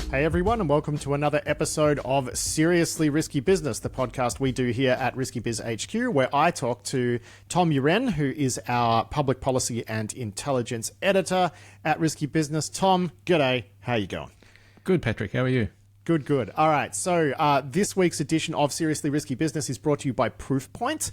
Hey everyone, and welcome to another episode of Seriously Risky Business, the podcast we do here at Risky Biz HQ, where I talk to Tom Uren, who is our public policy and intelligence editor at Risky Business. Tom, g'day. How you going? Good, Patrick. How are you? Good. All right, so this week's edition of Seriously Risky Business is brought to you by Proofpoint,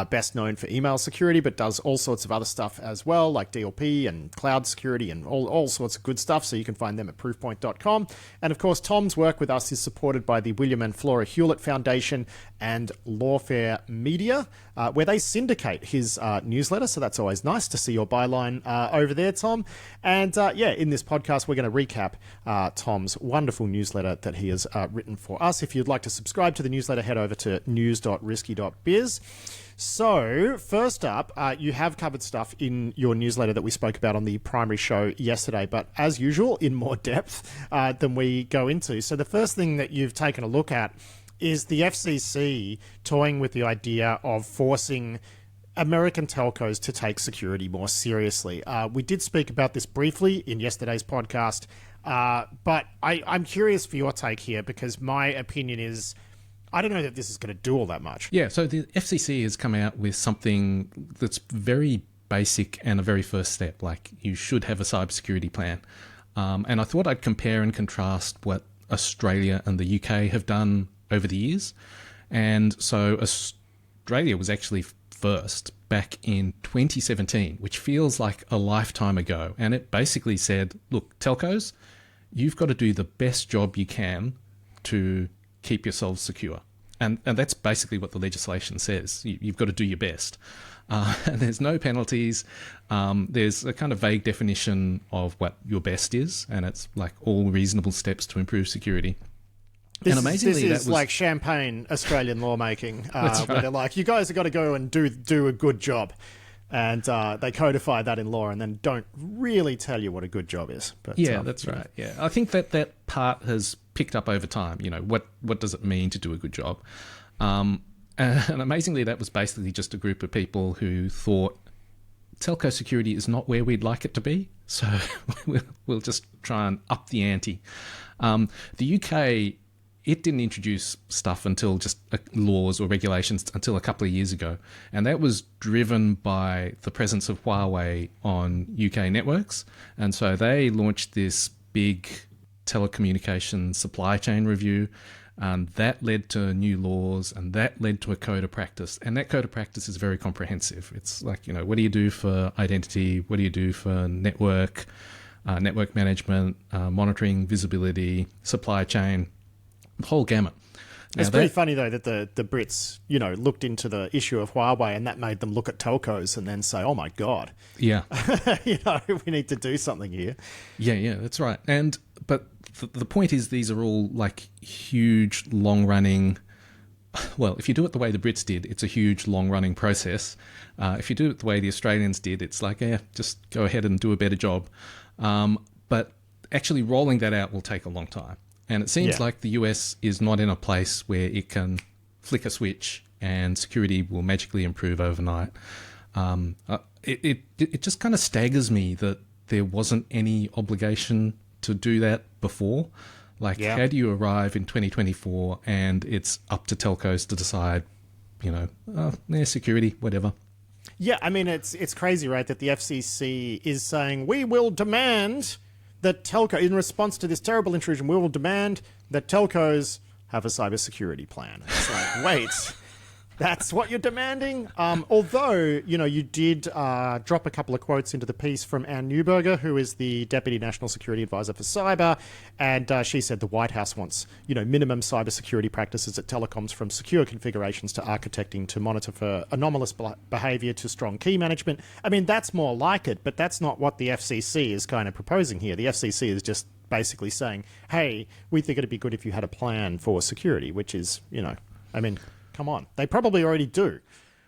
best known for email security, but does all sorts of other stuff as well, like DLP and cloud security and all sorts of good stuff, so you can find them at proofpoint.com. And of course, Tom's work with us is supported by the William and Flora Hewlett Foundation and Lawfare Media, where they syndicate his newsletter, so that's always nice to see your byline over there, Tom. And in this podcast, we're going to recap Tom's wonderful newsletter that he has written for us. If you'd like to subscribe to the newsletter, head over to news.risky.biz. So, first up, you have covered stuff in your newsletter that we spoke about on the primary show yesterday, but as usual, in more depth than we go into. So the first thing that you've taken a look at is the FCC toying with the idea of forcing American telcos to take security more seriously. We did speak about this briefly in yesterday's podcast, but I'm curious for your take here, because my opinion is I don't know that this is going to do all that much. Yeah, so the FCC has come out with something that's very basic and a very first step, like you should have a cybersecurity plan. And I thought I'd compare and contrast what Australia and the UK have done over the years. And so Australia was actually first back in 2017, which feels like a lifetime ago. And it basically said, look, telcos, you've got to do the best job you can to keep yourselves secure. And that's basically what the legislation says. You've got to do your best. And there's no penalties. There's a kind of vague definition of what your best is, and it's like all reasonable steps to improve security. This is like champagne Australian lawmaking, right. where they're like, you guys have got to go and do a good job. And they codify that in law and then don't really tell you what a good job is. But, that's right. Yeah, I think that part has picked up over time. You know, what does it mean to do a good job? And amazingly, that was basically just a group of people who thought telco security is not where we'd like it to be. So we'll just try and up the ante. The UK, it didn't introduce stuff until just laws or regulations until a couple of years ago. And that was driven by the presence of Huawei on UK networks. And so they launched this big telecommunications supply chain review. And that led to new laws, and that led to a code of practice. And that code of practice is very comprehensive. It's like, you know, what do you do for identity? What do you do for network management, monitoring, visibility, supply chain? The whole gamut. Now, it's pretty funny, though, that the Brits, you know, looked into the issue of Huawei, and that made them look at telcos and then say, oh, my God. Yeah. You know, we need to do something here. Yeah, that's right. But the point is, these are all like huge, long-running... Well, if you do it the way the Brits did, it's a huge, long-running process. If you do it the way the Australians did, it's like, just go ahead and do a better job. But actually rolling that out will take a long time. And it seems like the US is not in a place where it can flick a switch and security will magically improve overnight. It just kind of staggers me that there wasn't any obligation to do that before. Like, how do you arrive in 2024 and it's up to telcos to decide, you know, security, whatever. Yeah, I mean, it's crazy, right, that the FCC is saying, we will demand that in response to this terrible intrusion, we will demand that telcos have a cybersecurity plan. It's like, wait, that's what you're demanding? Although, you know, you did drop a couple of quotes into the piece from Ann Neuberger, who is the Deputy National Security Advisor for Cyber, and she said the White House wants, you know, minimum cybersecurity practices at telecoms, from secure configurations to architecting to monitor for anomalous behavior to strong key management. I mean, that's more like it, but that's not what the FCC is kind of proposing here. The FCC is just basically saying, hey, we think it'd be good if you had a plan for security, which is, you know, I mean... Come on. They probably already do.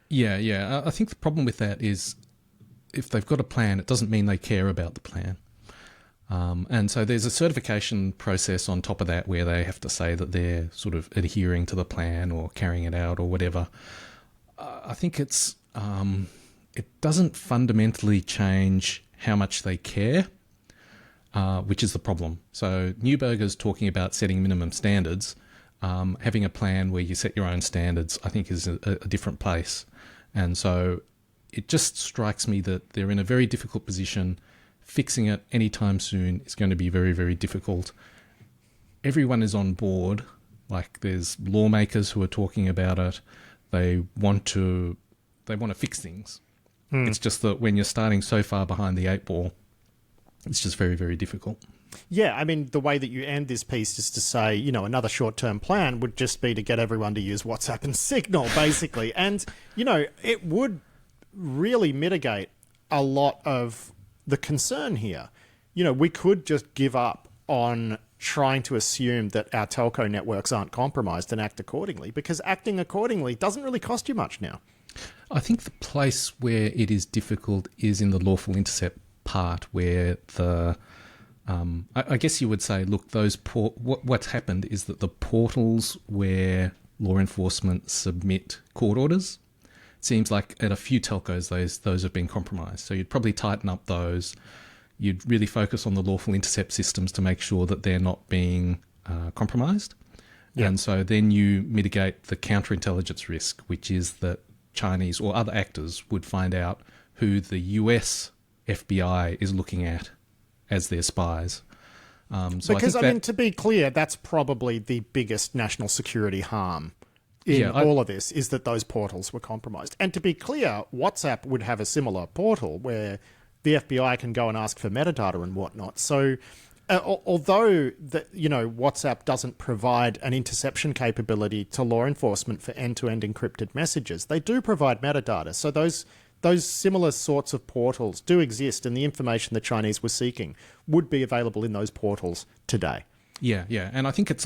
Yeah. I think the problem with that is if they've got a plan, it doesn't mean they care about the plan. And so there's a certification process on top of that where they have to say that they're sort of adhering to the plan or carrying it out or whatever. I think it doesn't fundamentally change how much they care. which is the problem. So Neuberger's talking about setting minimum standards. Having a plan where you set your own standards, I think, is a different place. And so it just strikes me that they're in a very difficult position. Fixing it anytime soon is going to be very, very difficult. Everyone is on board. Like, there's lawmakers who are talking about it. They want to fix things. It's just that when you're starting so far behind the eight ball, it's just very, very difficult. Yeah, I mean, the way that you end this piece is to say, you know, another short-term plan would just be to get everyone to use WhatsApp and Signal, basically. And, you know, it would really mitigate a lot of the concern here. You know, we could just give up on trying to assume that our telco networks aren't compromised and act accordingly, because acting accordingly doesn't really cost you much now. I think the place where it is difficult is in the lawful intercept part, where the I guess you would say, look, what's happened is that the portals where law enforcement submit court orders, it seems like at a few telcos those have been compromised. So you'd probably tighten up those. You'd really focus on the lawful intercept systems to make sure that they're not being compromised. Yep. And so then you mitigate the counterintelligence risk, which is that Chinese or other actors would find out who the US FBI is looking at as their spies. Because, I mean, to be clear, that's probably the biggest national security harm in all of this, is that those portals were compromised. And to be clear, WhatsApp would have a similar portal where the FBI can go and ask for metadata and whatnot. So although WhatsApp doesn't provide an interception capability to law enforcement for end-to-end encrypted messages, they do provide metadata. So those similar sorts of portals do exist, and the information the Chinese were seeking would be available in those portals today. Yeah. And I think it's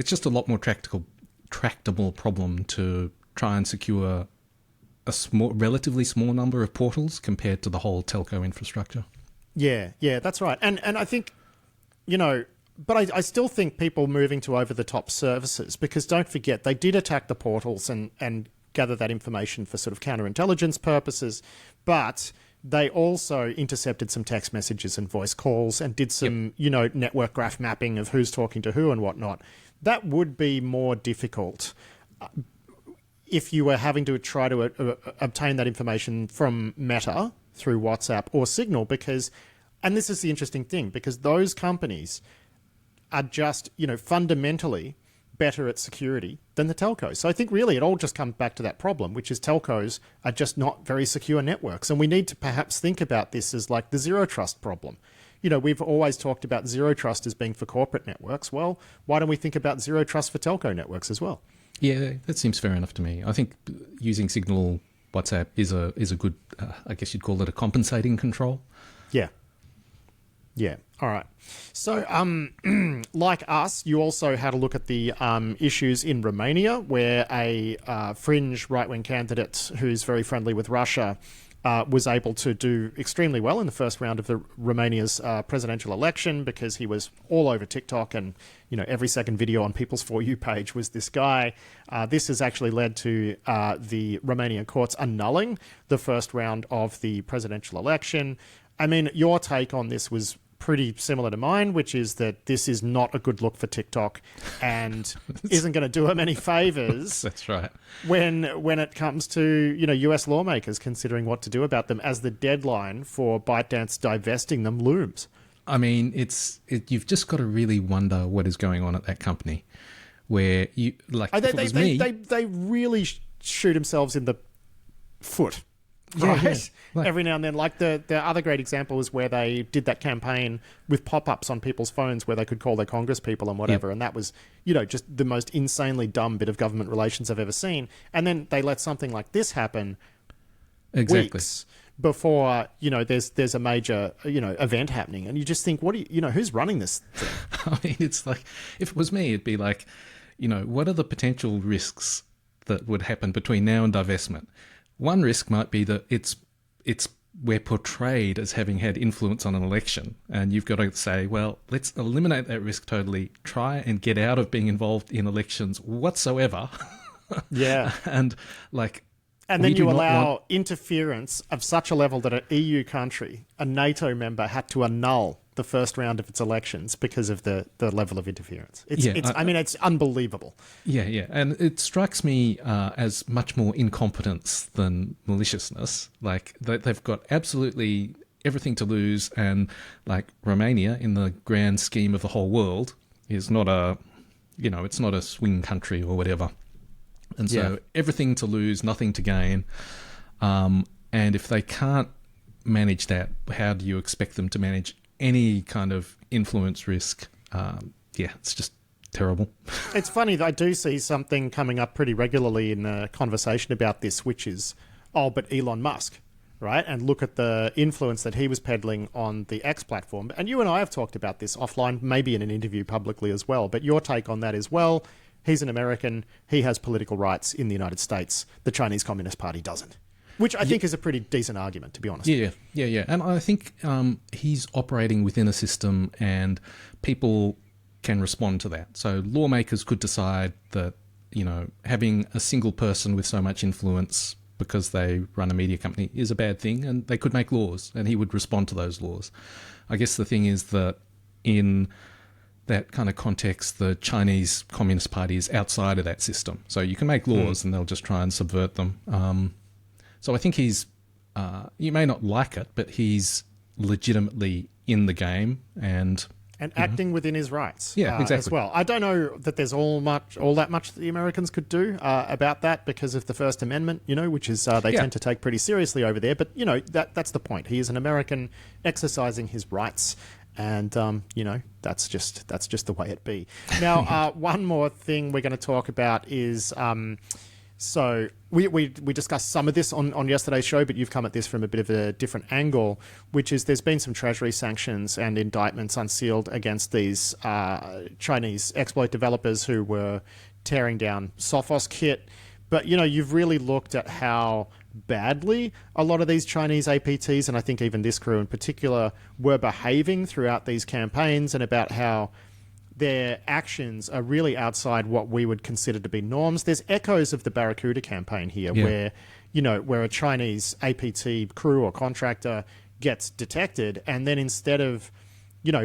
just a lot more tractable problem to try and secure a relatively small number of portals compared to the whole telco infrastructure. Yeah, that's right. And I think, but I still think people moving to over-the-top services, because don't forget, they did attack the portals and gather that information for sort of counterintelligence purposes, but they also intercepted some text messages and voice calls and did some, network graph mapping of who's talking to who and whatnot. That would be more difficult if you were having to try to obtain that information from Meta through WhatsApp or Signal, because, and this is the interesting thing, because those companies are just, fundamentally better at security than the telcos. So I think really it all just comes back to that problem, which is telcos are just not very secure networks. And we need to perhaps think about this as like the zero trust problem. We've always talked about zero trust as being for corporate networks. Well, why don't we think about zero trust for telco networks as well? Yeah, that seems fair enough to me. I think using Signal WhatsApp is a good, I guess you'd call it a compensating control. Yeah. All right. So, like us, you also had a look at the issues in Romania, where a fringe right-wing candidate who's very friendly with Russia was able to do extremely well in the first round of Romania's presidential election, because he was all over TikTok, and every second video on people's For You page was this guy. This has actually led to the Romanian courts annulling the first round of the presidential election. I mean, your take on this was pretty similar to mine, which is that this is not a good look for TikTok and isn't going to do them any favors. That's right. When it comes to, US lawmakers considering what to do about them, as the deadline for ByteDance divesting them looms. I mean, you've just got to really wonder what is going on at that company, where if it was me, they really shoot themselves in the foot. Right. Yeah. Every now and then, like the other great example is where they did that campaign with pop-ups on people's phones where they could call their Congress people and whatever. Yep. And that was, just the most insanely dumb bit of government relations I've ever seen. And then they let something like this happen weeks before, there's a major, event happening. And you just think, who's running this thing? I mean, it's like, if it was me, it'd be like, what are the potential risks that would happen between now and divestment? One risk might be that we're portrayed as having had influence on an election, and you've got to say, well, let's eliminate that risk totally, try and get out of being involved in elections whatsoever. Yeah. And then you allow interference of such a level that an EU country, a NATO member, had to annul the first round of its elections because of the level of interference. Yeah, It's unbelievable. Yeah. And it strikes me as much more incompetence than maliciousness. Like, they've got absolutely everything to lose, and like Romania, in the grand scheme of the whole world, is not it's not a swing country or whatever. And so everything to lose, nothing to gain. And if they can't manage that, how do you expect them to manage any kind of influence risk? It's just terrible. It's funny that I do see something coming up pretty regularly in a conversation about this, which is, but Elon Musk, right? And look at the influence that he was peddling on the X platform. And you and I have talked about this offline, maybe in an interview publicly as well. But your take on that is, well, he's an American. He has political rights in the United States. The Chinese Communist Party doesn't. Which I think is a pretty decent argument, to be honest. Yeah. And I think he's operating within a system, and people can respond to that. So lawmakers could decide that, having a single person with so much influence because they run a media company is a bad thing, and they could make laws, and he would respond to those laws. I guess the thing is that in that kind of context, the Chinese Communist Party is outside of that system. So you can make laws and they'll just try and subvert them. So I think he's, you may not like it, but he's legitimately in the game and acting within his rights. Yeah, exactly. As well. I don't know that there's all that much that the Americans could do about that because of the First Amendment, which is they tend to take pretty seriously over there. But that's the point. He is an American exercising his rights, and that's just the way it be. Now, one more thing we're going to talk about is. So we discussed some of this on yesterday's show, but you've come at this from a bit of a different angle, which is there's been some Treasury sanctions and indictments unsealed against these Chinese exploit developers who were tearing down Sophos kit. But, you've really looked at how badly a lot of these Chinese APTs, and I think even this crew in particular, were behaving throughout these campaigns, and about how their actions are really outside what we would consider to be norms. There's echoes of the Barracuda campaign here, where a Chinese APT crew or contractor gets detected, and then instead of,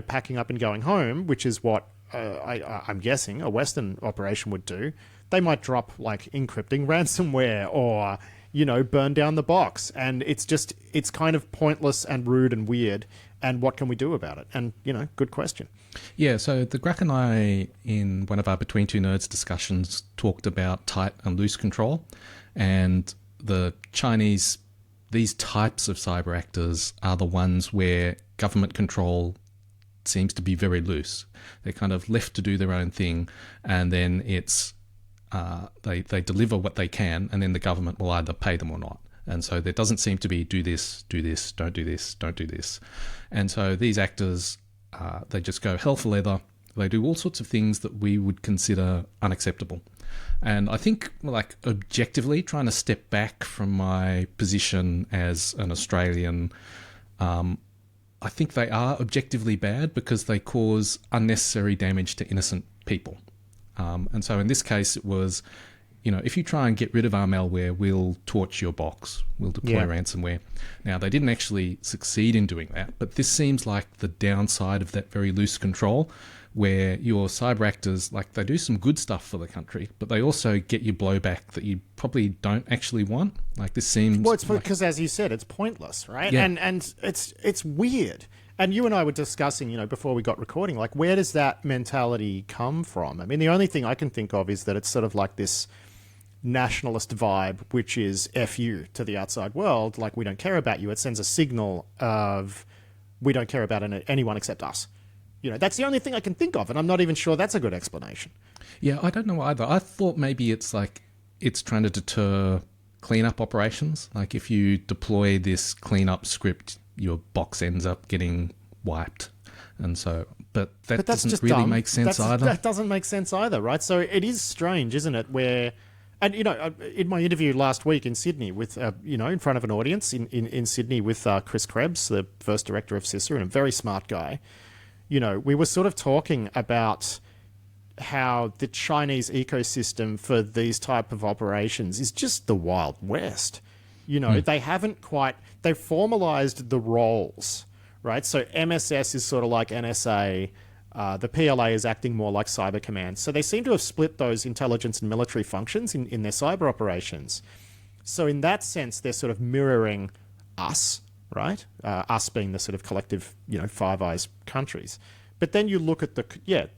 packing up and going home, which is what I'm guessing a Western operation would do, they might drop like encrypting ransomware or, burn down the box. And it's kind of pointless and rude and weird. And what can we do about it? And, good question. Yeah, so the Grack and I, in one of our Between Two Nerds discussions, talked about tight and loose control. And the Chinese, these types of cyber actors are the ones where government control seems to be very loose. They're kind of left to do their own thing, and then it's they deliver what they can, and then the government will either pay them or not. And so there doesn't seem to be do this, don't do this, don't do this. And so these actors, they just go hell for leather. They do all sorts of things that we would consider unacceptable. And I think, like, objectively, trying to step back from my position as an Australian, I think they are objectively bad because they cause unnecessary damage to innocent people. And so in this case, it was, if you try and get rid of our malware, we'll torch your box. We'll deploy ransomware. Now, they didn't actually succeed in doing that, but this seems like the downside of that very loose control, where your cyber actors, like, they do some good stuff for the country, but they also get you blowback that you probably don't actually want. Like, this seems... Well, it's because, as you said, it's pointless, right? Yeah. And it's weird. And you and I were discussing, before we got recording, like, where does that mentality come from? I mean, the only thing I can think of is that it's sort of like this nationalist vibe, which is F you to the outside world, like, we don't care about you. It sends a signal of we don't care about anyone except us. That's the only thing I can think of, and I'm not even sure that's a good explanation. Yeah, I don't know either. I thought maybe it's like it's trying to deter cleanup operations. Like, if you deploy this cleanup script, your box ends up getting wiped. And so, but that doesn't really make sense either. That doesn't make sense either, right? So it is strange, isn't it? Where, and in my interview last week in Sydney with, in front of an audience in Sydney with Chris Krebs, the first director of CISA, and a very smart guy, we were sort of talking about how the Chinese ecosystem for these type of operations is just the Wild West. They haven't quite, they've formalized the roles, right? So MSS is sort of like NSA. The PLA is acting more like Cyber Command. So they seem to have split those intelligence and military functions in their cyber operations. So in that sense, they're sort of mirroring us, right? Us being the sort of collective, Five Eyes countries. But then you look at the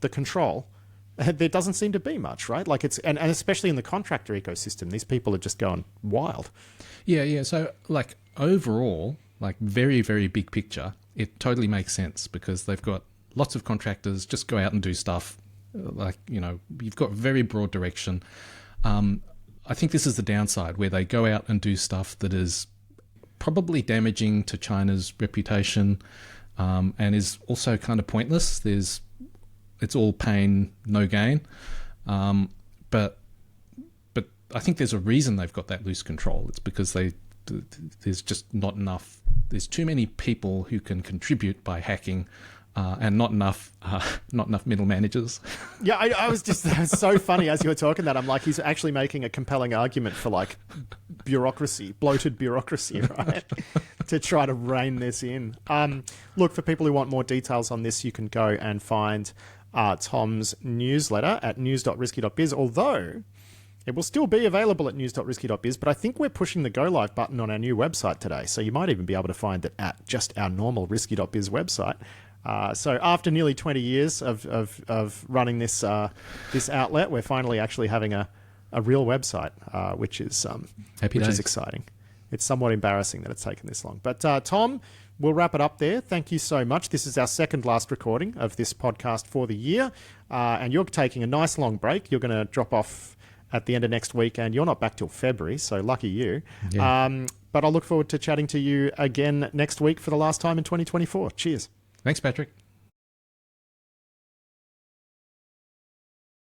control. There doesn't seem to be much, right? Like and especially in the contractor ecosystem, these people are just going wild. Yeah. So like overall, like very, very big picture, it totally makes sense because they've got lots of contractors just go out and do stuff. You've got very broad direction. I think this is the downside where they go out and do stuff that is probably damaging to China's reputation and is also kind of pointless. It's all pain, no gain. But I think there's a reason they've got that loose control. It's because there's just not enough. There's too many people who can contribute by hacking, and not enough middle managers. Yeah, I was just that was so funny as you were talking that. I'm like, he's actually making a compelling argument for like bureaucracy, bloated bureaucracy, right? To try to rein this in. Look, for people who want more details on this, you can go and find Tom's newsletter at news.risky.biz, although it will still be available at news.risky.biz, but I think we're pushing the go live button on our new website today, so you might even be able to find it at just our normal risky.biz website. So after nearly 20 years of running this outlet, we're finally actually having a real website, which is exciting. It's somewhat embarrassing that it's taken this long. But Tom, we'll wrap it up there. Thank you so much. This is our second last recording of this podcast for the year. And you're taking a nice long break. You're going to drop off at the end of next week, and you're not back till February, so lucky you. Yeah. But I'll look forward to chatting to you again next week for the last time in 2024. Cheers. Thanks, Patrick.